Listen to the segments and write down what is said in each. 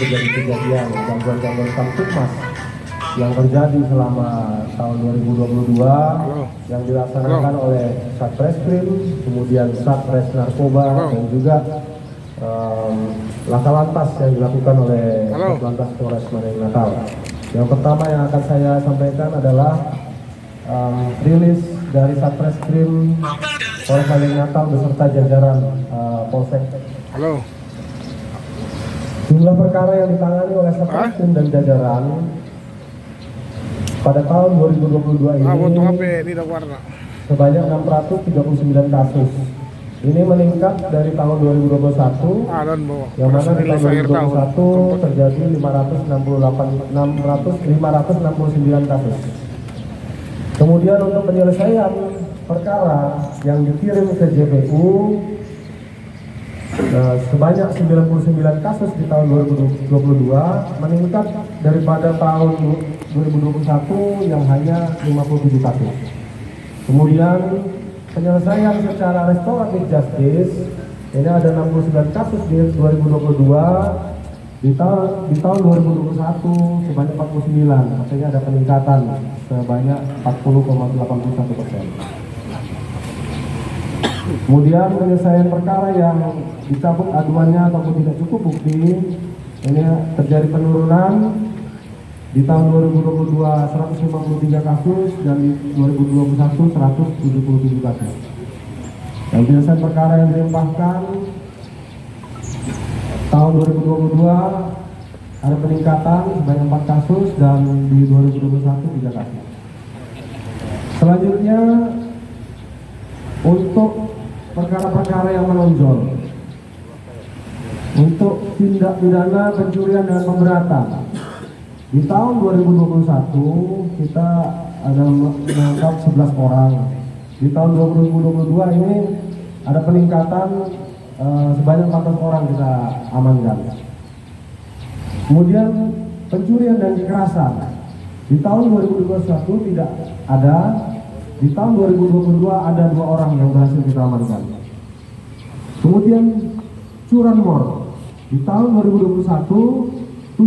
menjadi kejadian gangguan-gangguan kamtipmas yang terjadi selama tahun 2022 yang dilaksanakan oleh Satreskrim, kemudian Satres Narkoba dan juga laka lantas yang dilakukan oleh Satlantas Polres Manado Natal. Yang pertama yang akan saya sampaikan adalah rilis dari Satreskrim Polres Manado Natal beserta jajaran Polsek. Jumlah perkara yang ditangani oleh Satreskrim dan jajaran pada tahun 2022 ini sebanyak 639 kasus. Ini meningkat dari tahun 2021 yang mana di tahun 2021 terjadi 569 kasus. Kemudian untuk penyelesaian perkara yang dikirim ke JPU sebanyak 99 kasus di tahun 2022 meningkat daripada tahun 2021 yang hanya 57 kasus. Kemudian penyelesaian secara restoratif justice ini ada 69 kasus di 2022, di tahun 2021 sebanyak 49, artinya ada peningkatan sebanyak 40,81%. Kemudian penyelesaian perkara yang dicabut aduannya ataupun tidak cukup bukti ini terjadi penurunan di tahun 2022 153 kasus dan di 2021 177 kasus. Dan penyelesaian perkara yang dilimpahkan tahun 2022 ada peningkatan sebanyak 4 kasus dan di 2021 3 kasus. Selanjutnya untuk perkara-perkara yang menonjol, untuk tindak pidana pencurian dan pemberatan. Di tahun 2021 kita ada menangkap 11 orang. Di tahun 2022 ini ada peningkatan sebanyak 14 orang kita amankan. Kemudian pencurian dan kekerasan. Di tahun 2021 tidak ada. Di tahun 2022 ada 2 orang yang berhasil kita amankan. Kemudian curanmor. Di tahun 2021 7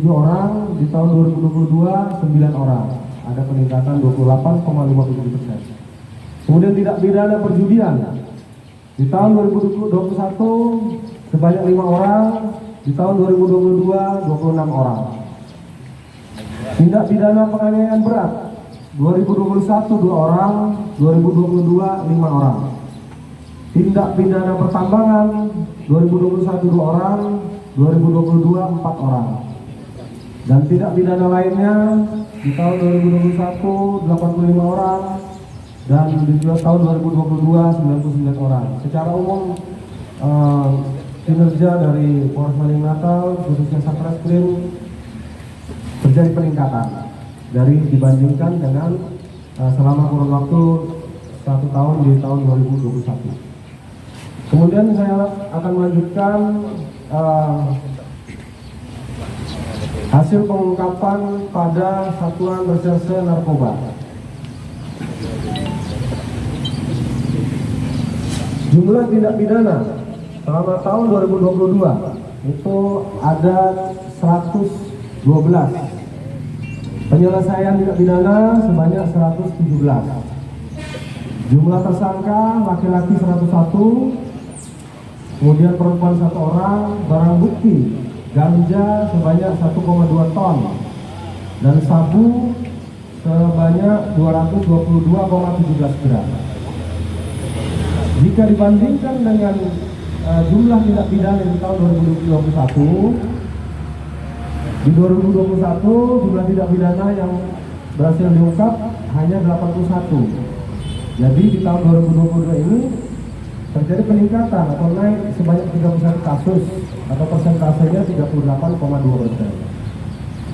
orang, di tahun 2022 9 orang, ada peningkatan 28,57%. Kemudian tidak pidana perjudian, di tahun 2021 sebanyak 5 orang, di tahun 2022 26 orang. Tindak pidana penganiayaan berat, 2021 2 orang, 2022 5 orang. Tindak pidana pertambangan, 2021 2 orang, 2022 4 orang. Dan tindak pidana lainnya di tahun 2021 85 orang dan di tahun 2022 99 orang. Secara umum kinerja dari Polres Manado Natal khususnya Satreskrim terjadi peningkatan dari dibandingkan dengan selama kurun waktu 1 tahun di tahun 2021. Kemudian saya akan melanjutkan hasil pengungkapan pada Satuan Reserse Narkoba. Jumlah tindak pidana selama tahun 2022 itu ada 112. Penyelesaian tindak pidana sebanyak 117. Jumlah tersangka laki-laki 101, kemudian perempuan 1 orang, barang bukti ganja sebanyak 1,2 ton dan sabu sebanyak 222,17 gram. Jika dibandingkan dengan jumlah tindak pidana di tahun 2021, di 2021 jumlah tindak pidana yang berhasil diungkap hanya 81. Jadi di tahun 2022 ini terjadi peningkatan atau naik sebanyak 31 kasus atau persentasenya 38,2%.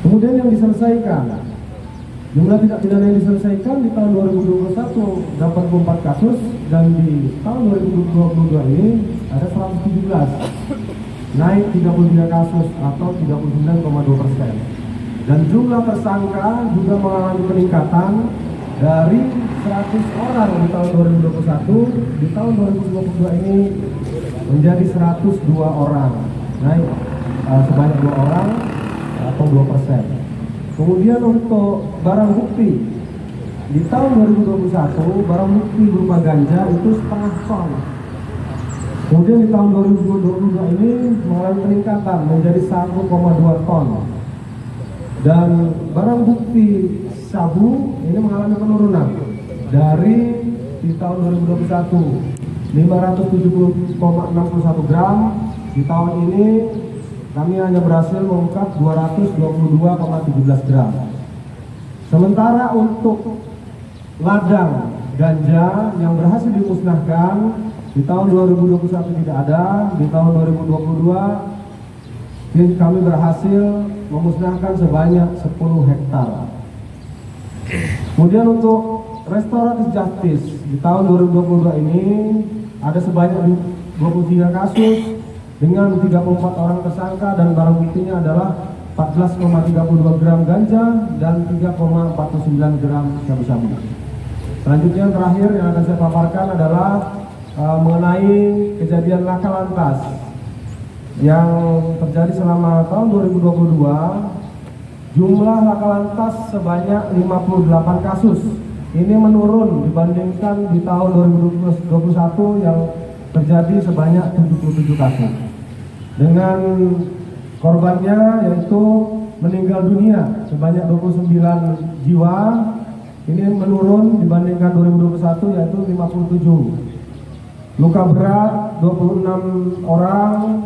Kemudian yang diselesaikan, jumlah tindak pidana yang diselesaikan di tahun 2021 84 kasus dan di tahun 2022 ini ada 117, naik 33 kasus atau 39,2%. Dan jumlah tersangka juga mengalami peningkatan dari 100 orang di tahun 2021, di tahun 2022 ini menjadi 102 orang, naik sebanyak 2 orang atau 2%. Kemudian untuk barang bukti di tahun 2021 barang bukti berupa ganja itu setengah ton. Kemudian di tahun 2022 ini mengalami peningkatan menjadi 1,2 ton. Dan barang bukti sabu ini mengalami penurunan dari di tahun 2021 570,61 gram. Di tahun ini kami hanya berhasil mengungkap 222,17 gram. Sementara untuk ladang ganja yang berhasil dimusnahkan di tahun 2021 tidak ada. Di tahun 2022 kami berhasil memusnahkan sebanyak 10 hektar. Kemudian untuk restoratif justice di tahun 2022 ini ada sebanyak 23 kasus dengan 34 orang tersangka dan barang buktinya adalah 14,32 gram ganja dan 3,49 gram sabu-sabu. Selanjutnya yang terakhir yang akan saya paparkan adalah mengenai kejadian laka lantas yang terjadi selama tahun 2022. Jumlah laka lantas sebanyak 58 kasus. Ini menurun dibandingkan di tahun 2021 yang terjadi sebanyak 77 kasus. Dengan korbannya yaitu meninggal dunia sebanyak 29 jiwa. Ini menurun dibandingkan 2021 yaitu 57. Luka berat 26 orang.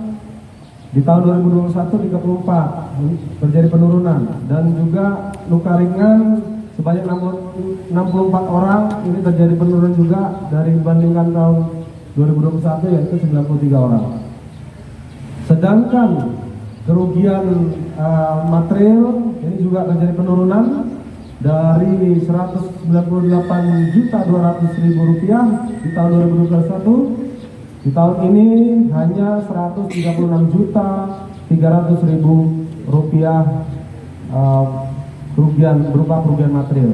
Di tahun 2021 34 terjadi penurunan, dan juga luka ringan sebanyak 64 orang. Ini terjadi penurunan juga dari dibandingkan tahun 2021 yaitu 93 orang. Sedangkan kerugian material ini juga terjadi penurunan dari 198.200.000 rupiah di tahun 2021. Di tahun ini hanya 136.300.000 rupiah kerugian berupa kerugian material.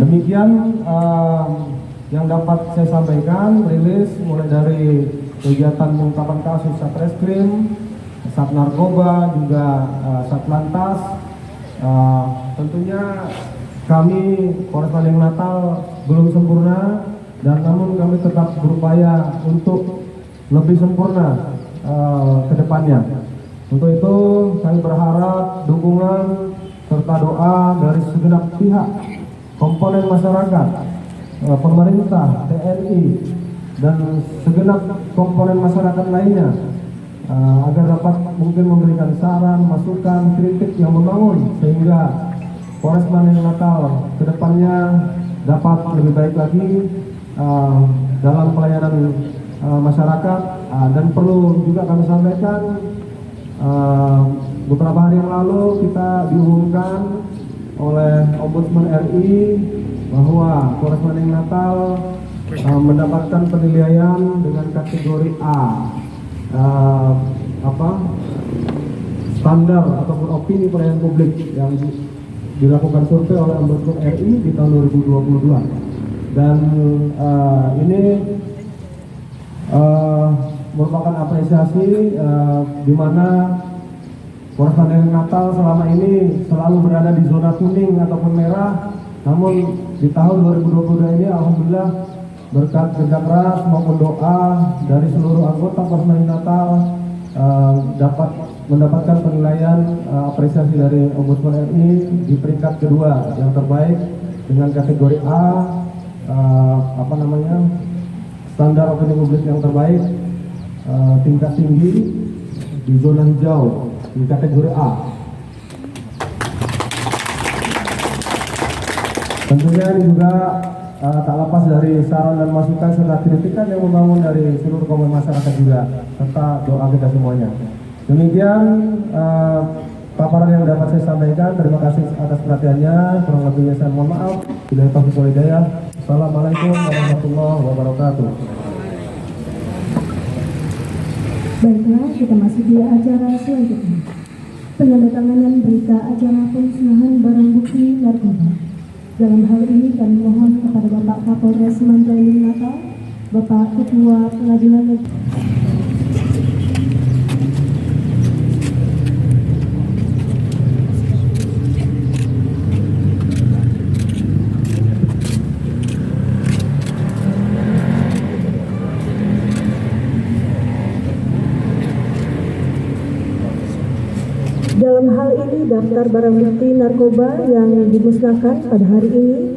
Demikian yang dapat saya sampaikan rilis mulai dari kegiatan pengungkapan kasus Satreskrim, Sat Narkoba, juga Satlantas. Tentunya kami Polres Mandailing Natal belum sempurna, dan namun kami tetap berupaya untuk lebih sempurna ke depannya. Untuk itu kami berharap dukungan serta doa dari segenap pihak, komponen masyarakat, pemerintah, TNI, dan segenap komponen masyarakat lainnya agar dapat mungkin memberikan saran, masukan, kritik yang membangun sehingga Polres Mandailing Natal ke depannya dapat lebih baik lagi dalam pelayanan masyarakat. Dan perlu juga kami sampaikan, beberapa hari yang lalu kita diumumkan oleh Ombudsman RI bahwa Polres Mandailing Natal mendapatkan penilaian dengan kategori A, standar ataupun opini pelayanan publik yang dilakukan survei oleh Ombudsman RI di tahun 2022. Dan ini merupakan apresiasi di mana Polres Mandailing Natal selama ini selalu berada di zona kuning ataupun merah. Namun di tahun 2022 ini alhamdulillah berkat kerja keras maupun doa dari seluruh anggota Polres Mandailing Natal dapat mendapatkan penilaian apresiasi dari Ombudsman RI di peringkat kedua yang terbaik dengan kategori A, standar opini publik yang terbaik, tingkat tinggi di zona hijau di kategori A. Tentunya ini juga tak lepas dari saran dan masukan serta kritikan yang membangun dari seluruh komponen masyarakat juga, serta doa kita semuanya. Demikian paparan yang dapat saya sampaikan. Terima kasih atas perhatiannya. Kurang lebihnya saya mohon maaf. Bila taufiq wal hidayah. Assalamualaikum warahmatullahi wabarakatuh. Baiklah, kita masih di acara selanjutnya. Penandatanganan berita acara pemusnahan barang bukti narkoba. Dalam hal ini kami mohon kepada Bapak Kapolres Mandailing Natal, Bapak Ketua Pengadilan Negeri daftar barang bukti narkoba yang dimusnahkan pada hari ini.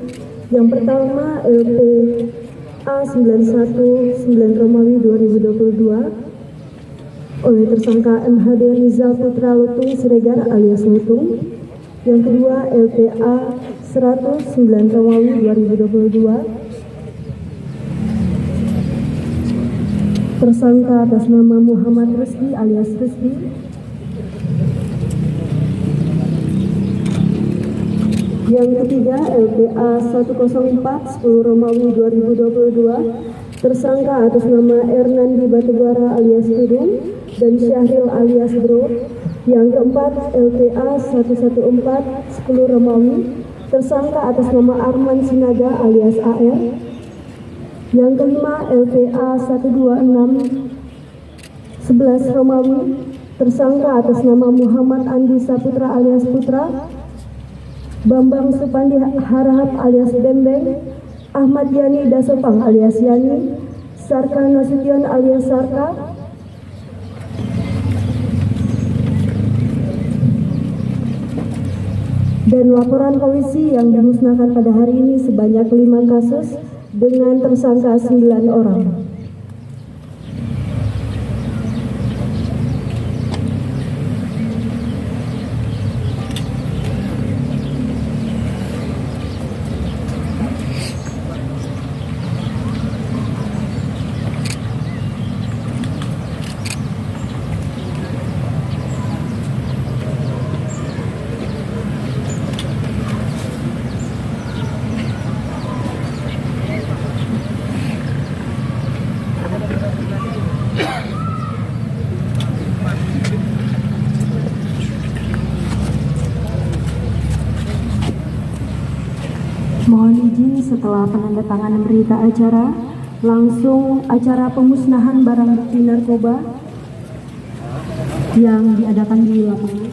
Yang pertama LP A91 Romawi 2022 oleh tersangka MHD Rizal Putra Lutung Siregar alias Lutung. Yang kedua LPA 109 Romawi 2022 tersangka atas nama Muhammad Rusdi alias Rusdi. Yang ketiga LPA 104 10 Romawi 2022 tersangka atas nama Ernandi Batubara alias Tudung dan Syahril alias Bro. Yang keempat LPA 114 10 Romawi tersangka atas nama Arman Sinaga alias AR. Yang kelima LPA 126 11 Romawi tersangka atas nama Muhammad Andi Saputra alias Putra, Bambang Supandi Harahap alias Bembeng, Ahmad Yani Dasopang alias Yani, Sarka Nasution alias Sarka, dan laporan polisi yang dimusnahkan pada hari ini sebanyak 5 kasus dengan tersangka 9 orang. Mohon izin setelah penandatanganan berita acara, langsung acara pemusnahan barang bukti narkoba yang diadakan di lapangan.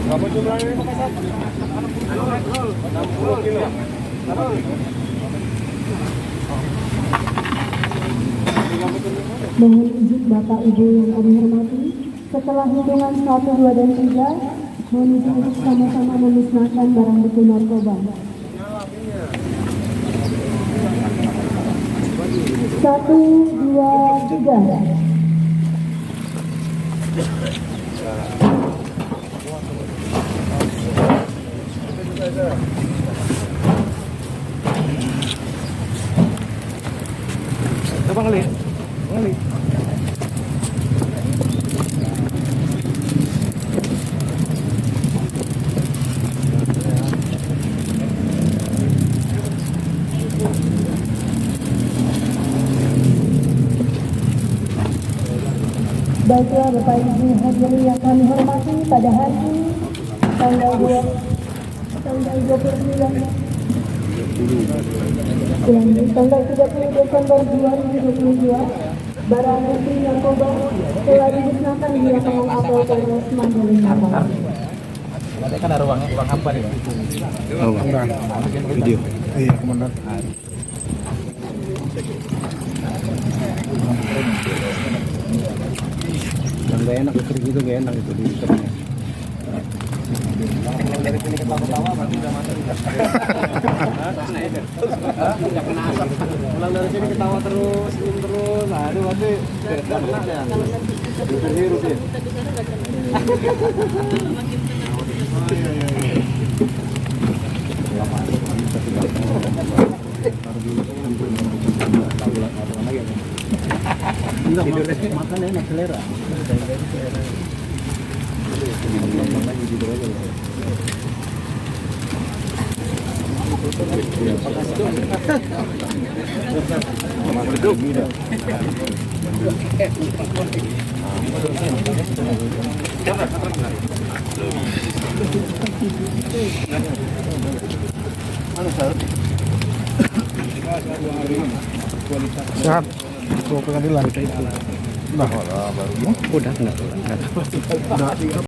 Berapa jumlahnya Pak Kasat? 60 kilo. Mohon izin Bapak Ibu yang kami hormati, setelah hitungan 1, 2, dan 3, mohon izin untuk sama-sama memusnahkan barang bukti narkoba. 1, 2, 3. Bang Ali. Baiklah Bapak Ibu hadirin yang kami hormati, pada hari ini tanggal 30 Desember 2022 barang bukti narkoba telah dimusnahkan di lapangan apel Polres Mandalika. Kan ada ruang apa nih? Oh, video. Iya, komandan. Yang gak enak itu gak enak itu di Dari sini ketawa-ketawa berarti udah masuk. Nggak kena asap. Pulang dari sini ketawa terus, senyum terus. Aduh, berarti nggak kena ya. Hirup ya. Makannya enak selera. Sehat. Ke pengadilan. Nah, baru. Udah enggak.